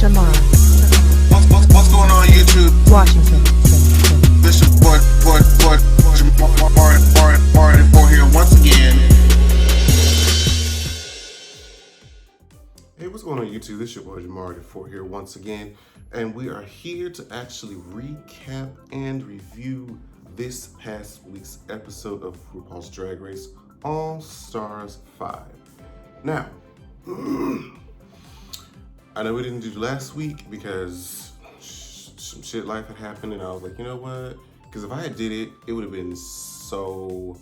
Shamar. What's going on YouTube? Washington. This is Jamar here once again. Hey, what's going on YouTube? This is your boy Jamar here once again, and we are here to actually recap and review this past week's episode of Rupaul's Drag Race All Stars 5. Now, I know we didn't do last week because some shit life had happened, and I was like, you know what? Because if I had did it, it would have been so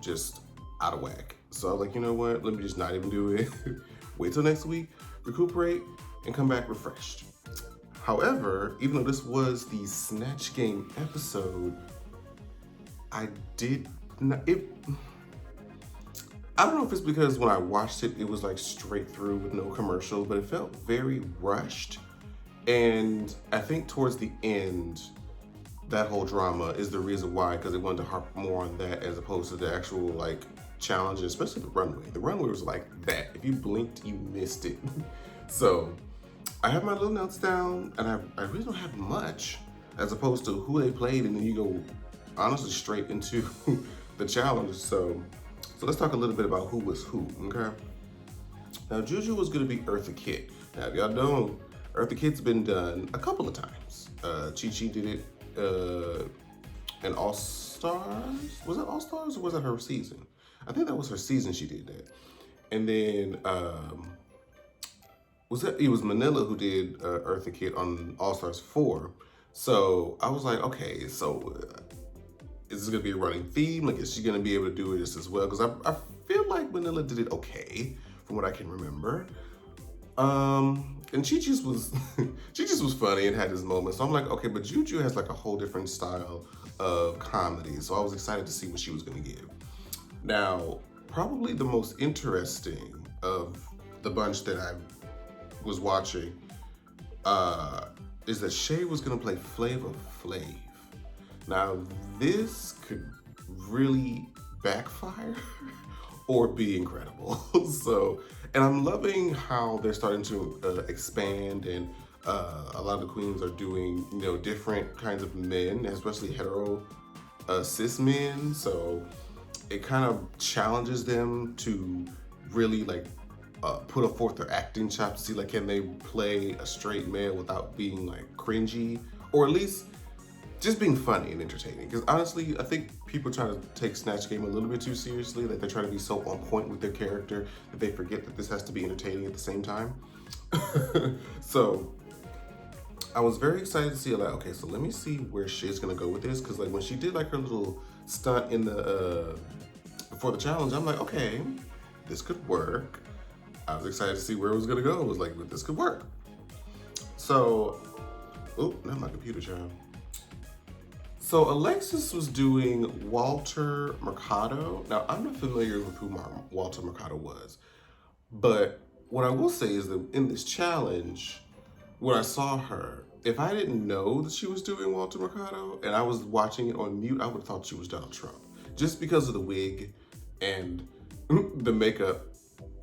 just out of whack. So I was like, you know what? Let me just not even do it. Wait till next week, recuperate, and come back refreshed. However, even though this was the Snatch Game episode, I did not, I don't know if it's because when I watched it, it was like straight through with no commercial, but it felt very rushed. And I think towards the end, that whole drama is the reason why, because they wanted to harp more on that as opposed to the actual like challenges, especially the runway. The runway was like that. If you blinked, you missed it. So I have my little notes down, and I really don't have much as opposed to who they played, and then you go honestly straight into the challenge. So let's talk a little bit about who was who, okay? Now, Juju was gonna be Eartha Kitt. Now, if y'all know, Eartha Kitt's been done a couple of times. Chi did it in All Stars. Was it All Stars or was it her season? I think that was her season she did that. And then, it was Manila who did Eartha Kitt on All Stars 4. So I was like, okay, so is this gonna be a running theme? Like, is she gonna be able to do this as well? Because I feel like Manila did it okay, from what I can remember. And Chi just was was funny and had his moments. So I'm like, okay, but Juju has like a whole different style of comedy. So I was excited to see what she was gonna give. Now, probably the most interesting of the bunch that I was watching is that Shay was gonna play Flavor Flav. Now, this could really backfire or be incredible. And I'm loving how they're starting to expand, and a lot of the queens are doing, you know, different kinds of men, especially hetero cis men. So it kind of challenges them to really like put forth their acting chops to see like, can they play a straight male without being like cringy, or at least just being funny and entertaining. Because honestly, I think people try to take Snatch Game a little bit too seriously. Like, they're trying to be so on point with their character that they forget that this has to be entertaining at the same time. So I was very excited to see, like, okay, so let me see where Shay's gonna go with this. Because like when she did like her little stunt in the before the challenge, I'm like, okay, this could work. I was excited to see where it was gonna go. I was like, this could work. So, oh, not my computer, child. So Alexis was doing Walter Mercado. Now, I'm not familiar with who Walter Mercado was, but what I will say is that in this challenge, when I saw her, if I didn't know that she was doing Walter Mercado and I was watching it on mute, I would have thought she was Donald Trump, just because of the wig and the makeup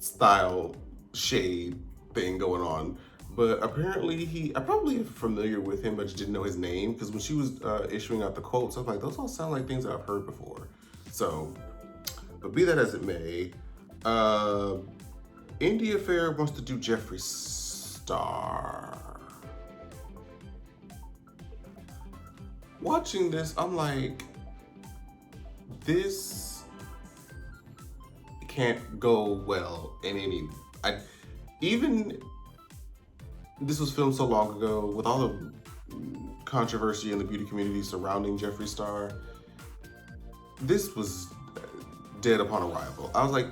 style shade thing going on. But apparently I probably am familiar with him, but just didn't know his name, because when she was issuing out the quotes, I was like, those all sound like things that I've heard before. So, but be that as it may, India Fair wants to do Jeffree Star. Watching this, I'm like, this can't go well in any, this was filmed so long ago, with all the controversy in the beauty community surrounding Jeffree Star, this was dead upon arrival. I was like,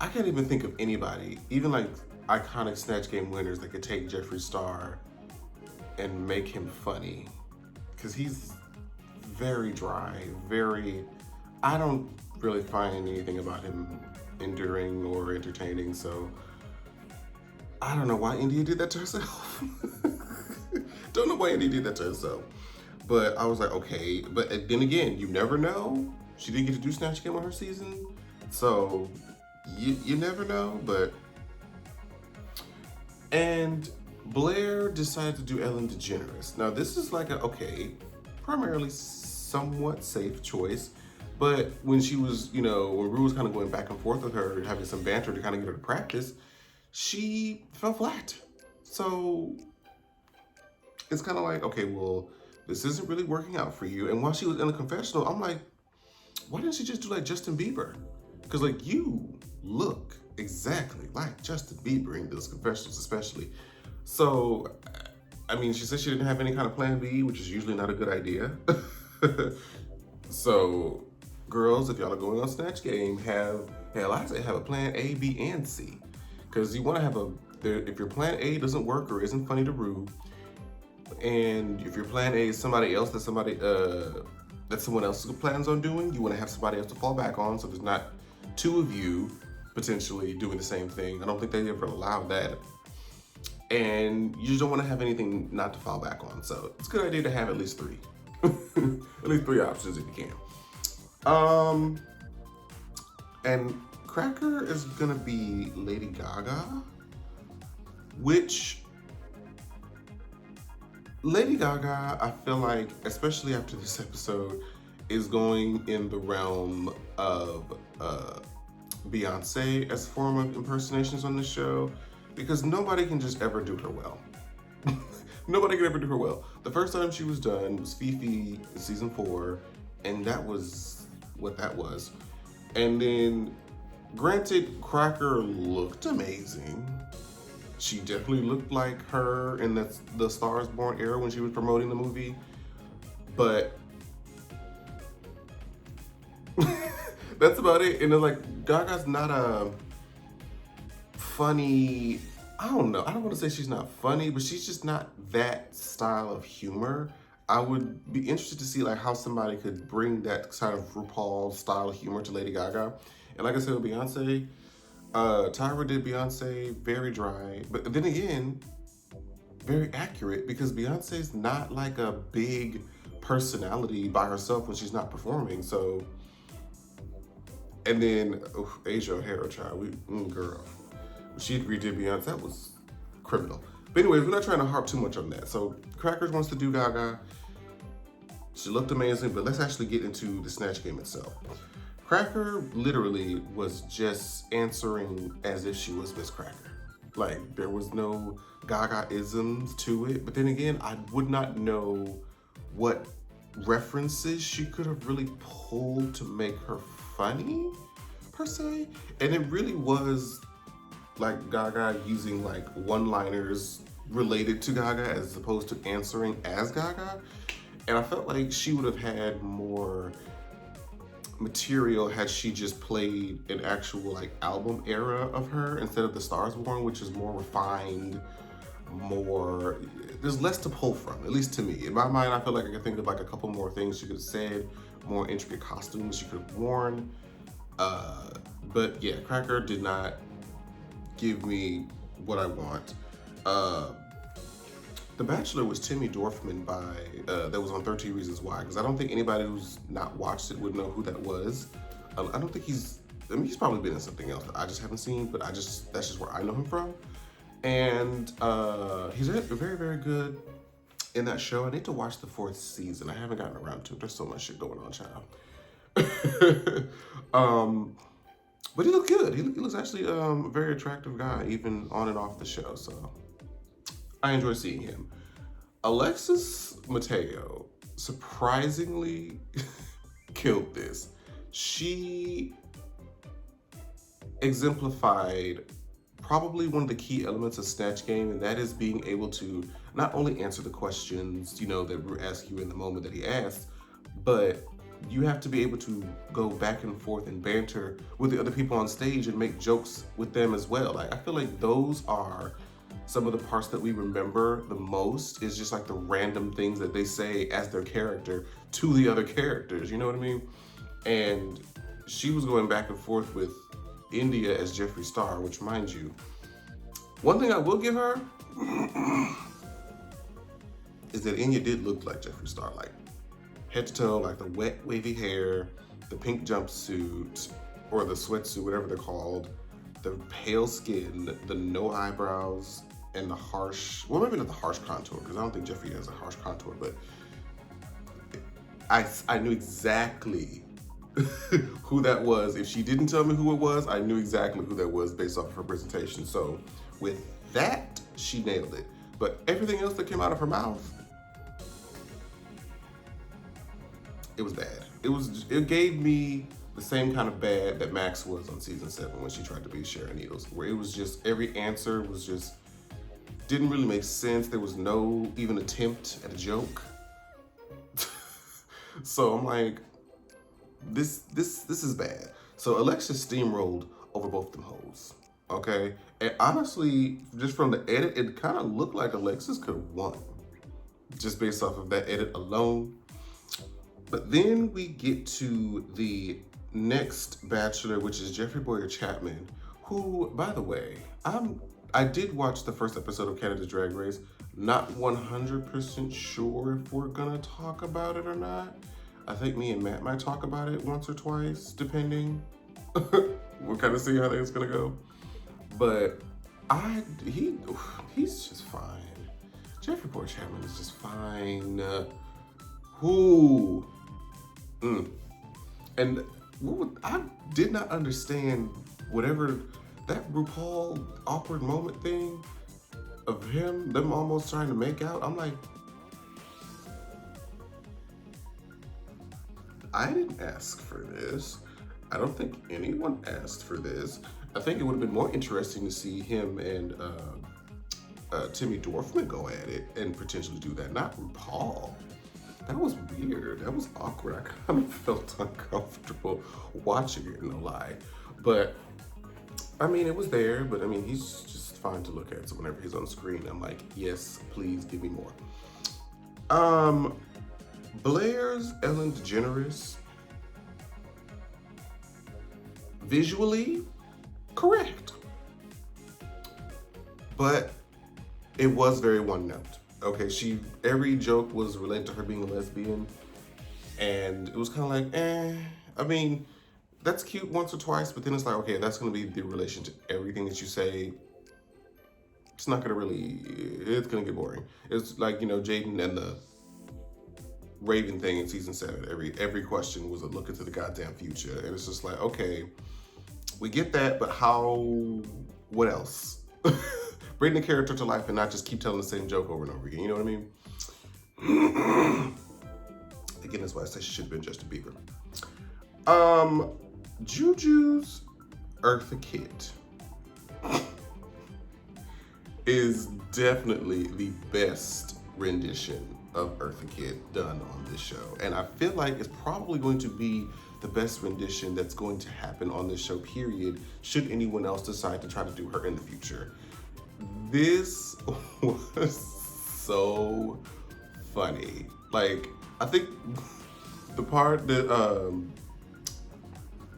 I can't even think of anybody, even like iconic Snatch Game winners, that could take Jeffree Star and make him funny. Because he's very dry, I don't really find anything about him enduring or entertaining, so I don't know why India did that to herself. Don't know why India did that to herself. But I was like, okay. But then again, you never know. She didn't get to do Snatch Game on her season. So you never know. And Blair decided to do Ellen DeGeneres. Now this is like primarily somewhat safe choice, but when she was, when Rue was kind of going back and forth with her, having some banter to kind of get her to practice, she fell flat. So it's kind of like, okay, well, this isn't really working out for you. And while she was in the confessional, I'm like, why didn't she just do like Justin Bieber? Because like you look exactly like Justin Bieber in those confessionals, especially. So, I mean, she said she didn't have any kind of plan B, which is usually not a good idea. So, girls, if y'all are going on Snatch Game, have a plan A, B, and C. Because you want to have if your plan A doesn't work or isn't funny to Rue, and if your plan A is somebody else that someone else plans on doing, you want to have somebody else to fall back on, so there's not two of you potentially doing the same thing. I don't think they ever allow that. And you just don't want to have anything not to fall back on. So it's a good idea to have at least three. At least three options if you can. And Cracker is gonna be Lady Gaga, which Lady Gaga, I feel like, especially after this episode, is going in the realm of Beyonce as a form of impersonations on the show, because nobody can just ever do her well. Nobody can ever do her well. The first time she was done was Fifi in season 4, and that was what that was. And then, granted, Cracker looked amazing. She definitely looked like her in the Stars Born era when she was promoting the movie, but that's about it. And then like Gaga's not a funny, I don't want to say she's not funny, but she's just not that style of humor. I would be interested to see like how somebody could bring that kind of Rupaul style of humor to Lady Gaga. And like I said with Beyonce, Tyra did Beyonce very dry, but then again, very accurate, because Beyonce's not like a big personality by herself when she's not performing. So, and then Asia O'Hara, child, girl, she redid Beyonce. That was criminal. But anyways, we're not trying to harp too much on that. So Crackers wants to do Gaga. She looked amazing, but let's actually get into the Snatch Game itself. Cracker literally was just answering as if she was Miss Cracker. Like, there was no Gaga-isms to it. But then again, I would not know what references she could have really pulled to make her funny, per se. And it really was like Gaga using like one-liners related to Gaga as opposed to answering as Gaga. And I felt like she would have had more material had she just played an actual like album era of her instead of the Stars Born, which is more refined, there's less to pull from, at least to me. In my mind, I feel like I could think of like a couple more things she could have said, more intricate costumes she could have worn. But yeah, Cracker did not give me what I want. The Bachelor was Timmy Dorfman that was on 13 Reasons Why, because I don't think anybody who's not watched it would know who that was. I don't think he's probably been in something else that I just haven't seen, but that's just where I know him from. And he's very, very good in that show. I need to watch the 4th season. I haven't gotten around to it. There's so much shit going on, child. But he looked good. He looks actually a very attractive guy, even on and off the show. So I enjoy seeing him. Alexis Mateo surprisingly killed this. She exemplified probably one of the key elements of Snatch Game, and that is being able to not only answer the questions, that Ru asked you in the moment that he asked, but you have to be able to go back and forth and banter with the other people on stage and make jokes with them as well. Like, I feel like those are some of the parts that we remember the most, is just like the random things that they say as their character to the other characters, you know what I mean? And she was going back and forth with India as Jeffree Star, which, mind you, one thing I will give her is that India did look like Jeffree Star, like head to toe, like the wet, wavy hair, the pink jumpsuit, or the sweatsuit, whatever they're called, the pale skin, the no eyebrows. and the harsh, well, maybe not the harsh contour, because I don't think Jeffrey has a harsh contour, but I knew exactly who that was. If she didn't tell me who it was, I knew exactly who that was based off of her presentation. So with that, she nailed it. But everything else that came out of her mouth, it was bad. It gave me the same kind of bad that Max was on season 7 when she tried to be Sharon Needles, where it was just, every answer was just, didn't really make sense. There was no even attempt at a joke. So I'm like, this is bad. So Alexis steamrolled over both them hoes, okay? And honestly, just from the edit, it kind of looked like Alexis could have won, just based off of that edit alone. But then we get to the next Bachelor, which is Jeffrey Boyer Chapman, who, by the way, I did watch the first episode of Canada's Drag Race. Not 100% sure if we're gonna talk about it or not. I think me and Matt might talk about it once or twice, depending. We'll kind of see how that's gonna go. But he's just fine. Jeffrey Boyer Chapman is just fine. And I did not understand whatever that Rupaul awkward moment thing of them almost trying to make out. I'm like, I didn't ask for this. I don't think anyone asked for this. I think it would have been more interesting to see him and Timmy Dorfman go at it and potentially do that, not Rupaul. That was weird. That was awkward. I kind of felt uncomfortable watching it, no lie. But, I mean, it was there, but I mean, he's just fine to look at. So whenever he's on screen, I'm like, yes, please give me more. Blair's Ellen DeGeneres, visually correct, but it was very one note. Okay, every joke was related to her being a lesbian, and it was kind of like, I mean, that's cute once or twice, but then it's like, okay, that's gonna be the relation to everything that you say. It's not gonna really, it's gonna get boring. It's like, you know, Jaden and the Raven thing in season 7. Every question was a look into the goddamn future, and it's just like, okay, we get that, but what else? Bring the character to life and not just keep telling the same joke over and over again. You know what I mean? Again, that's why I say she should have been Justin Bieber. Juju's Eartha Kitt is definitely the best rendition of Eartha Kitt done on this show. And I feel like it's probably going to be the best rendition that's going to happen on this show, period, should anyone else decide to try to do her in the future. This was so funny. Like, I think the part that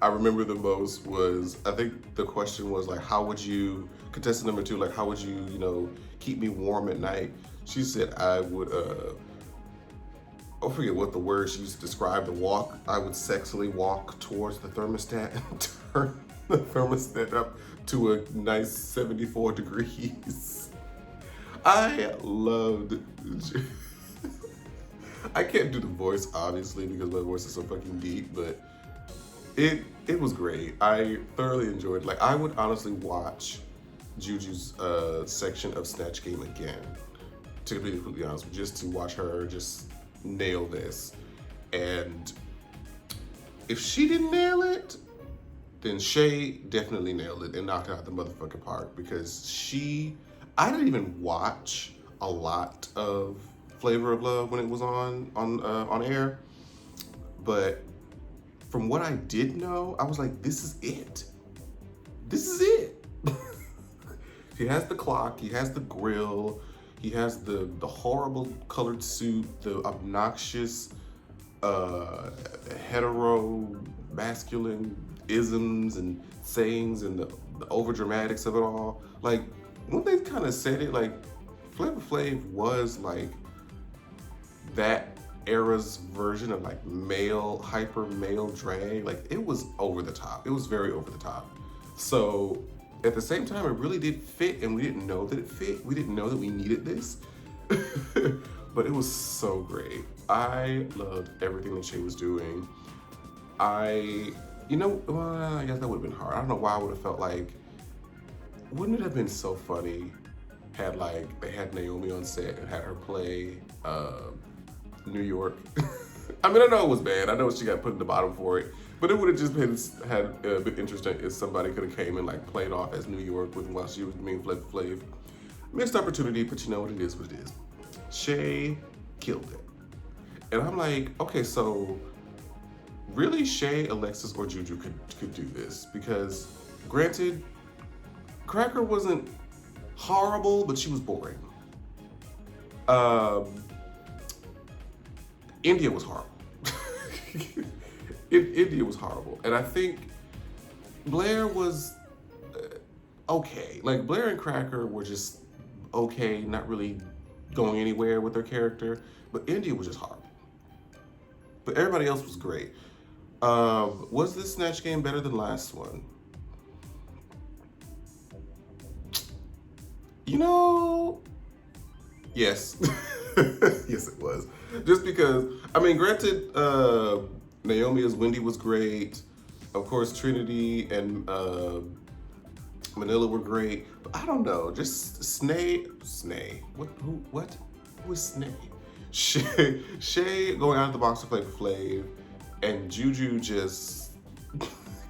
I remember the most was, I think the question was like, how would you, contestant number 2, like, how would you, you know, keep me warm at night? She said I would, I forget what the word she used to describe the walk. I would sexily walk towards the thermostat and turn the thermostat up to a nice 74 degrees. I loved, I can't do the voice obviously because my voice is so fucking deep, but it was great. I thoroughly enjoyed it. Like, I would honestly watch Juju's section of Snatch Game again, to be completely honest, just to watch her just nail this. And if she didn't nail it, then Shay definitely nailed it and knocked it out the motherfucking park, because I didn't even watch a lot of Flavor of Love when it was on air, but from what I did know, I was like, this is it. This is it. He has the clock, he has the grill, he has the horrible colored suit, the obnoxious hetero masculine isms and sayings and the over dramatics of it all. Like, when they kind of said it, like, Flavor Flav was like that era's version of like hyper male drag. Like, it was over the top. It was very over the top. So at the same time, it really did fit, and we didn't know that it fit. We didn't know that we needed this. But it was so great. I loved everything that Shay was doing. I guess that would have been hard. I don't know why I would have felt like, wouldn't it have been so funny had they had Naomi on set and had her play New York. I mean, I know it was bad. I know she got put in the bottom for it, but it would have just been interesting if somebody could have came and like played off as New York while she was being Flav. Missed opportunity, but you know what it is. What it is. Shay killed it, and I'm like, okay, so really, Shay, Alexis, or Juju could do this, because granted, Cracker wasn't horrible, but she was boring. India was horrible. India was horrible. And I think Blair was okay. Like, Blair and Cracker were just okay, not really going anywhere with their character. But India was just horrible. But everybody else was great. Was this Snatch Game better than last one? You know, yes. Yes, it was. Just because, I mean, granted, Naomi as Wendy was great. Of course, Trinity and Manila were great. But I don't know, just Snay. Who was Snay? Shay going out of the box to play Flav, and Juju just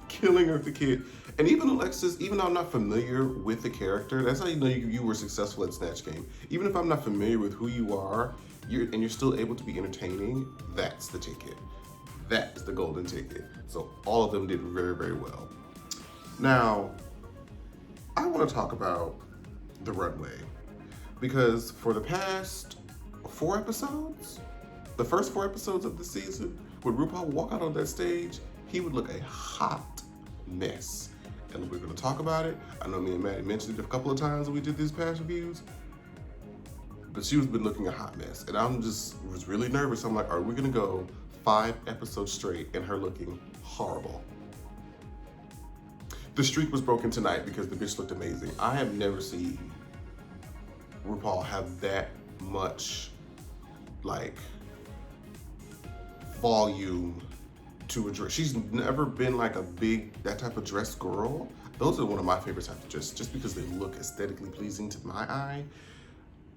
killing her, the kid. And even Alexis, even though I'm not familiar with the character, that's how you know you were successful at Snatch Game. Even if I'm not familiar with who you are, you're still able to be entertaining, that's the ticket. That is the golden ticket. So all of them did very, very well. Now, I want to talk about the runway, because for the past 4 episodes, the first 4 episodes of the season, when Rupaul would walk out on that stage, he would look a hot mess. And we're going to talk about it. I know me and Maddie mentioned it a couple of times when we did these past reviews, but she was been looking a hot mess. And was really nervous. I'm like, are we going to go 5 episodes straight and her looking horrible? The streak was broken tonight because the bitch looked amazing. I have never seen Rupaul have that much, like, volume to a dress. She's never been like that type of dress girl. Those are one of my favorite types of dress, just because they look aesthetically pleasing to my eye.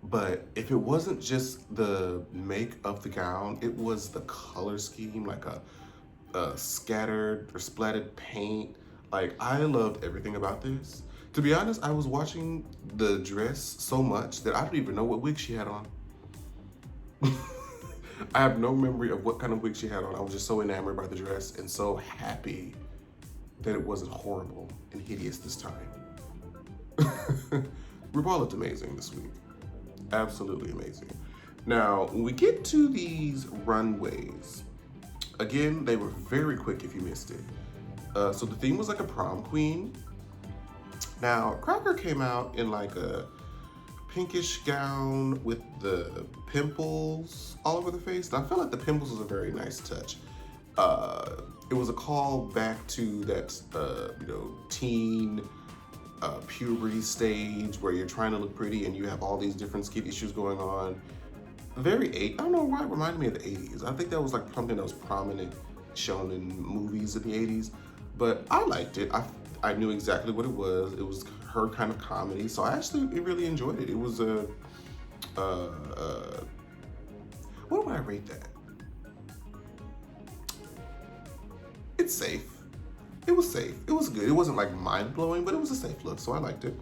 But if it wasn't just the make of the gown, it was the color scheme, like a scattered or splattered paint. Like, I loved everything about this. To be honest, I was watching the dress so much that I don't even know what wig she had on. I have no memory of what kind of wig she had on. I was just so enamored by the dress and so happy that it wasn't horrible and hideous this time. Rupaul looked amazing this week. Absolutely amazing. Now, when we get to these runways, again, they were very quick if you missed it. So the theme was like a prom queen. Now, Cracker came out in like a pinkish gown with the pimples all over the face. And I felt like the pimples was a very nice touch. It was a call back to that, teen puberty stage where you're trying to look pretty and you have all these different skin issues going on. I don't know why it reminded me of the 80s. I think that was like something that was prominent, shown in movies in the 80s. But I liked it. I knew exactly what it was. It was her kind of comedy, so I actually really enjoyed it. It was what would I rate that? It's safe. It was safe. It was good. It wasn't like mind-blowing, but it was a safe look, so I liked it.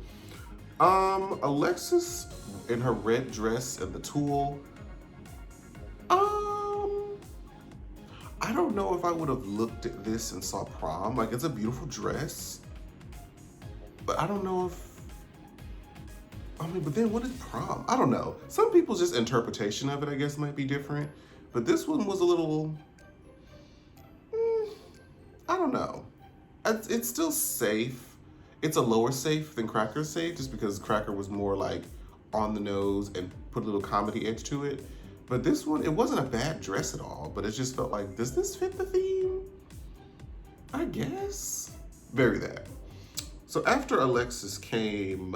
Alexis in her red dress and the tulle. I don't know if I would have looked at this and saw Prom. Like, it's a beautiful dress, but I don't know but then what is Prom? I don't know. Some people's just interpretation of it, I guess, might be different. But this one was a little, I don't know. It's still safe. It's a lower safe than Cracker's safe, just because Cracker was more like on the nose and put a little comedy edge to it. But this one, it wasn't a bad dress at all, but it just felt like, does this fit the theme? I guess. Very that. So after Alexis came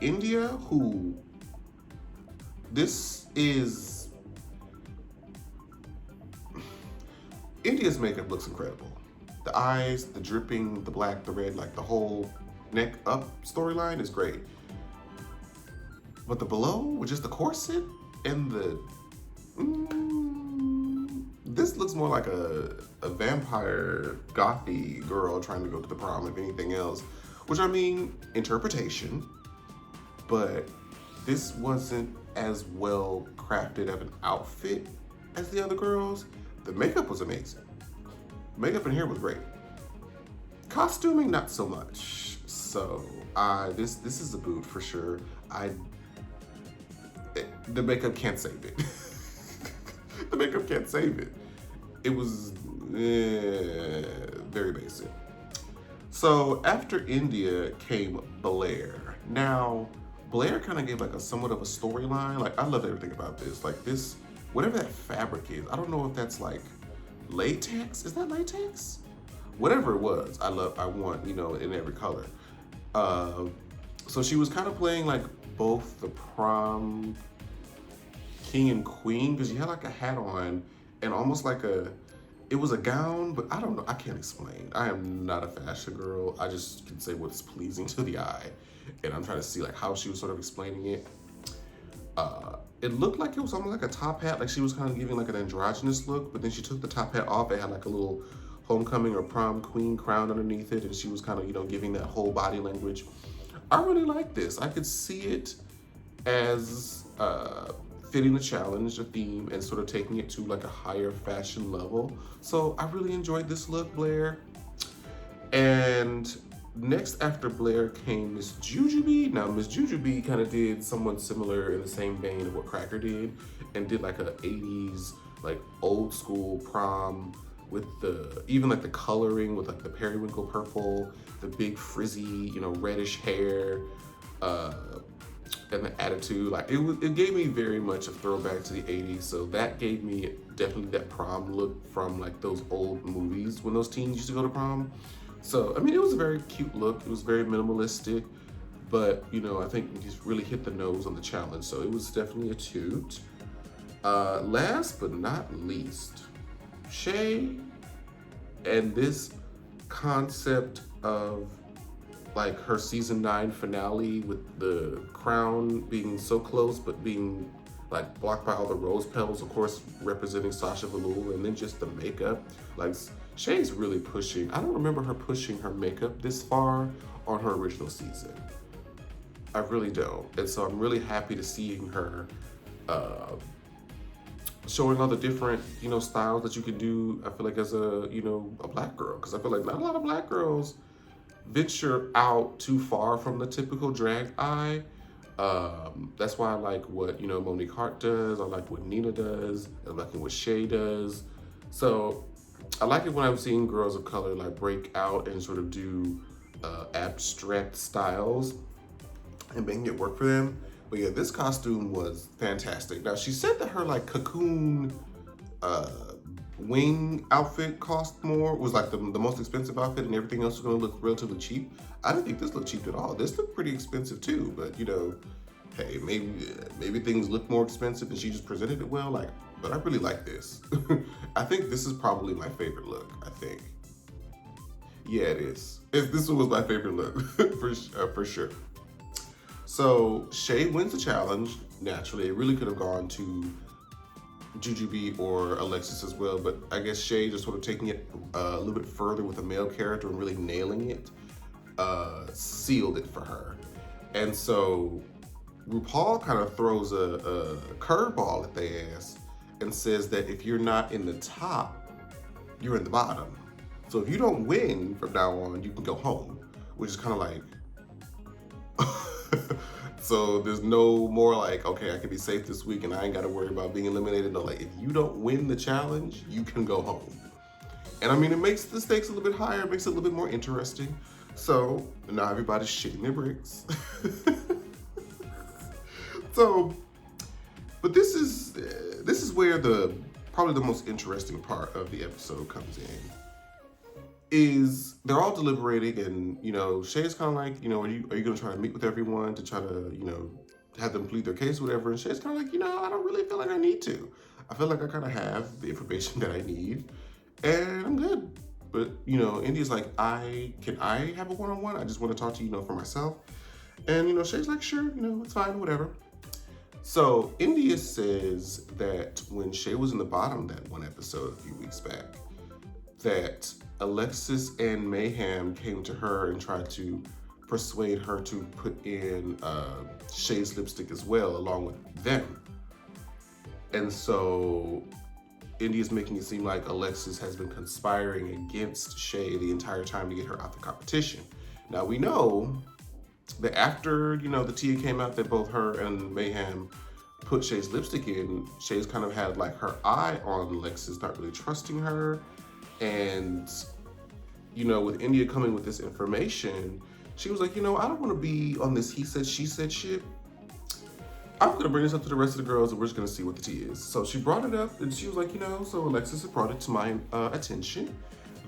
India, who this is India's makeup looks incredible. The eyes, the dripping, the black, the red, like the whole neck up storyline is great. But the below, with just the corset and the this looks more like a vampire gothy girl trying to go to the prom, if anything else. Which, I mean, interpretation, but this wasn't as well crafted of an outfit as the other girls. The makeup was amazing. Makeup and hair was great. Costuming, not so much. So, this is a boot for sure. The makeup can't save it. The makeup can't save it. It was very basic. So after India came Blair. Now, Blair kind of gave like a somewhat of a storyline. Like, I love everything about this. Like this, whatever that fabric is, I don't know if that's like latex. Is that latex? Whatever it was, I want, you know, in every color. So she was kind of playing like both the prom king and queen, because she had like a hat on and almost like it was a gown, but I don't know, I can't explain. I am not a fashion girl. I just can say what's pleasing to the eye. And I'm trying to see like how she was sort of explaining it. It looked like it was almost like a top hat, like she was kind of giving like an androgynous look, but then she took the top hat off. It had like a little homecoming or prom queen crown underneath it, and she was kind of, you know, giving that whole body language. I really like this. I could see it as fitting the challenge, the theme, and sort of taking it to like a higher fashion level. So I really enjoyed this look, Blair. And next after Blair came Miss Jujubee. Now Miss Jujubee kind of did somewhat similar in the same vein of what Cracker did, and did like a 80s, like old school prom with the, even like the coloring with like the periwinkle purple, the big frizzy, you know, reddish hair, and the attitude. Like it gave me very much a throwback to the 80s. So that gave me definitely that prom look from like those old movies when those teens used to go to prom. So, I mean, it was a very cute look. It was very minimalistic, but you know, I think it just really hit the nose on the challenge. So it was definitely a toot. Last but not least, Shay, and this concept of like her season 9 finale with the crown being so close but being like blocked by all the rose petals, of course representing Sasha Velour, and then just the makeup. Like Shay's really pushing. I don't remember her pushing her makeup this far on her original season. I really don't. And so I'm really happy to seeing her showing all the different, you know, styles that you can do, I feel like, as a, you know, a black girl. Because I feel like not a lot of black girls venture out too far from the typical drag eye. That's why I like what, you know, Monique Hart does. I like what Nina does. I like what Shay does. So I like it when I'm seeing girls of color like break out and sort of do abstract styles and making it work for them. But yeah, this costume was fantastic. Now, she said that her like cocoon wing outfit cost more, was like the most expensive outfit, and everything else was gonna look relatively cheap. I didn't think this looked cheap at all. This looked pretty expensive too, but you know, hey, maybe things look more expensive and she just presented it well. Like, but I really like this. I think this is probably my favorite look, I think. Yeah, it is. This one was my favorite look, for sure. So Shay wins the challenge, naturally. It really could have gone to Jujubee or Alexis as well, but I guess Shay just sort of taking it a little bit further with a male character and really nailing it, sealed it for her. And so RuPaul kind of throws a curveball at their ass and says that if you're not in the top, you're in the bottom. So if you don't win from now on, you can go home, which is kind of like, so there's no more like, okay, I can be safe this week and I ain't got to worry about being eliminated. No, like if you don't win the challenge, you can go home. And I mean, it makes the stakes a little bit higher, it makes it a little bit more interesting. So now everybody's shitting their bricks. So, but this is where probably the most interesting part of the episode comes in. is they're all deliberating, and Shay's kind of like, are you gonna try to meet with everyone to try to have them plead their case, or whatever? And Shay's kind of like, I don't really feel like I need to. I feel like I kind of have the information that I need, and I'm good. But India's like, can I have a one-on-one? I just want to talk to you, for myself. And Shay's like, sure, it's fine, whatever. So India says that when Shay was in the bottom that one episode a few weeks back, that Alexis and Mayhem came to her and tried to persuade her to put in Shay's lipstick as well, along with them. And so India's making it seem like Alexis has been conspiring against Shay the entire time to get her out the competition. Now we know that after, the tea came out that both her and Mayhem put Shay's lipstick in, Shay's kind of had like her eye on Alexis, not really trusting her. And, with India coming with this information, she was like, I don't want to be on this he said, she said shit. I'm going to bring this up to the rest of the girls and we're just going to see what the tea is. So she brought it up and she was like, so Alexis had brought it to my attention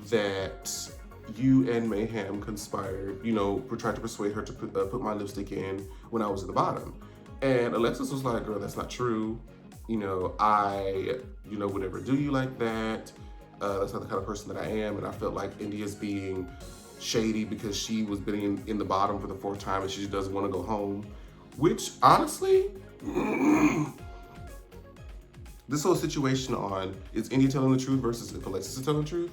that you and Mayhem conspired, tried to persuade her to put my lipstick in when I was at the bottom. And Alexis was like, girl, that's not true. I, would never do you like that. That's not the kind of person that I am. And I felt like India's being shady because she was being in the bottom for the 4th time and she just doesn't want to go home. Which, honestly, this whole situation on, is India telling the truth versus if Alexis is telling the truth?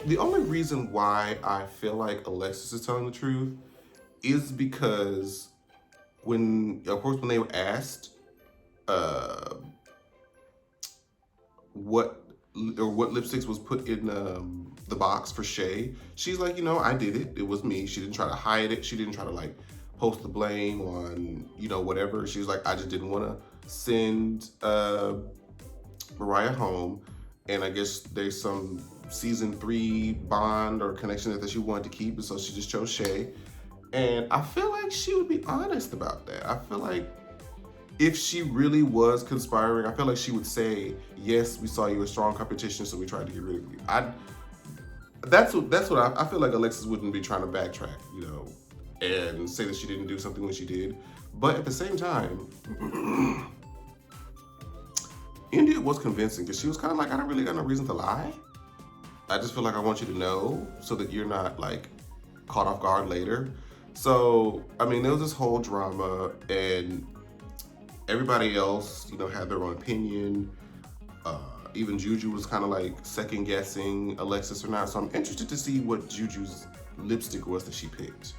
The only reason why I feel like Alexis is telling the truth is because when they were asked what lipsticks was put in the box for Shay, she's like, I did it. It was me. She didn't try to hide it. She didn't try to like post the blame on, whatever. She was like, I just didn't want to send Mariah home. And I guess there's some season 3 bond or connection that she wanted to keep. And so she just chose Shay. And I feel like she would be honest about that. I feel like if she really was conspiring, I feel like she would say, yes, we saw you in strong competition, so we tried to get rid of you. That's what I feel like Alexis wouldn't be trying to backtrack, and say that she didn't do something when she did. But at the same time, India was convincing because she was kind of like, I don't really got no reason to lie. I just feel like I want you to know so that you're not like caught off guard later. So, I mean, there was this whole drama and everybody else, had their own opinion. Even Juju was kind of like second guessing Alexis or not. So I'm interested to see what Juju's lipstick was that she picked.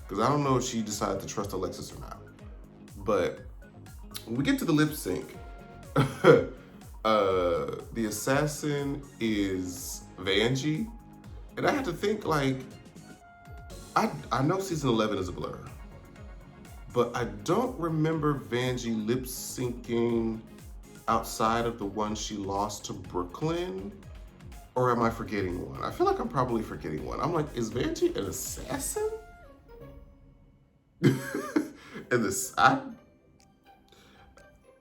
Because I don't know if she decided to trust Alexis or not. But when we get to the lip sync, the assassin is Vanjie. And I had to think like, I know season 11 is a blur. But I don't remember Vanjie lip syncing outside of the one she lost to Brooklyn. Or am I forgetting one? I feel like I'm probably forgetting one. I'm like, is Vanjie an assassin?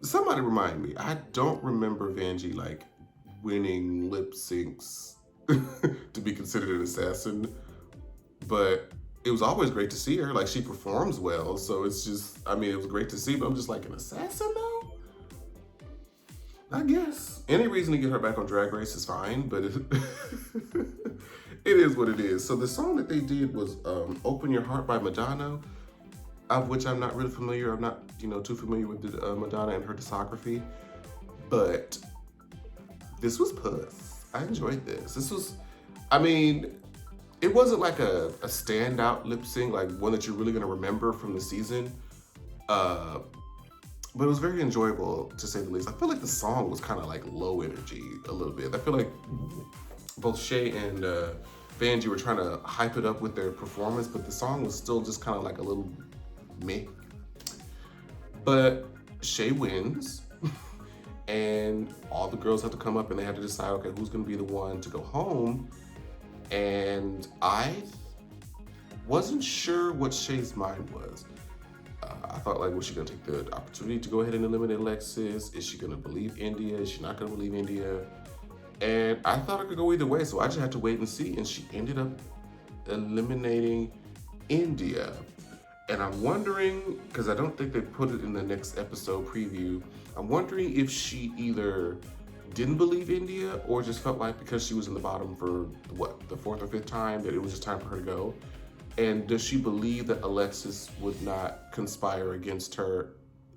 Somebody remind me. I don't remember Vanjie like winning lip syncs to be considered an assassin. But it was always great to see her. Like, she performs well. So it's just, I mean, it was great to see, but I'm just like, an assassin though? I guess. Any reason to get her back on Drag Race is fine, but it is what it is. So the song that they did was Open Your Heart by Madonna, of which I'm not really familiar. I'm not, too familiar with Madonna and her discography. But this was puss. I enjoyed this. This was, I mean, it wasn't like a standout lip sync, like one that you're really gonna remember from the season. But it was very enjoyable, to say the least. I feel like the song was kind of like low energy a little bit. I feel like both Shay and Vanjie were trying to hype it up with their performance, but the song was still just kind of like a little meh. But Shay wins, and all the girls have to come up and they have to decide, okay, who's gonna be the one to go home? And I wasn't sure what Shay's mind was. I thought, like, was she gonna take the opportunity to go ahead and eliminate Alexis? Is she gonna believe India? Is she not gonna believe India? And I thought it could go either way, so I just had to wait and see. And she ended up eliminating India. And I'm wondering, because I don't think they put it in the next episode preview, I'm wondering if she either didn't believe India or just felt like because she was in the bottom for what, the 4th or 5th time, that it was just time for her to go. And does she believe that Alexis would not conspire against her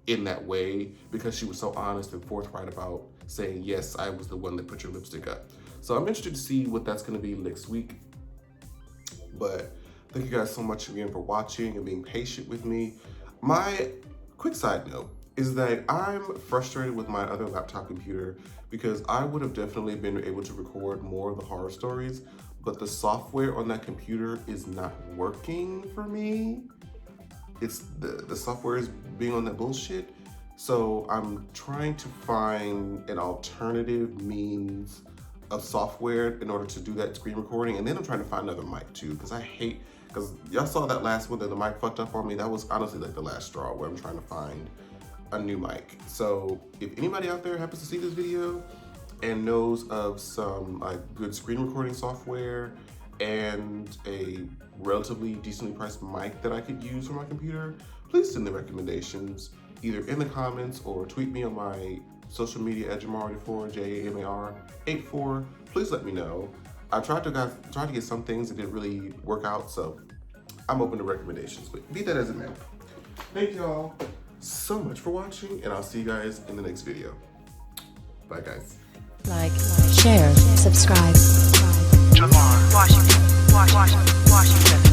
in that way because she was so honest and forthright about saying, yes, I was the one that put your lipstick up. So I'm interested to see what that's gonna be next week. But thank you guys so much again for watching and being patient with me. My quick side note is that I'm frustrated with my other laptop computer because I would have definitely been able to record more of the horror stories, but the software on that computer is not working for me. It's the software is being on that bullshit. So I'm trying to find an alternative means of software in order to do that screen recording. And then I'm trying to find another mic too, because I hate, because y'all saw that last one that the mic fucked up on me. That was honestly like the last straw where I'm trying to find a new mic. So if anybody out there happens to see this video and knows of some like good screen recording software and a relatively decently priced mic that I could use for my computer, please send the recommendations either in the comments or tweet me on my social media at Jamar84, JAMAR84. Please let me know. I tried to get some things that didn't really work out, so I'm open to recommendations, but be that as it may. Thank y'all so much for watching, and I'll see you guys in the next video. Bye, guys. Like, share, subscribe. Jamar, Washington, Washington, Washington.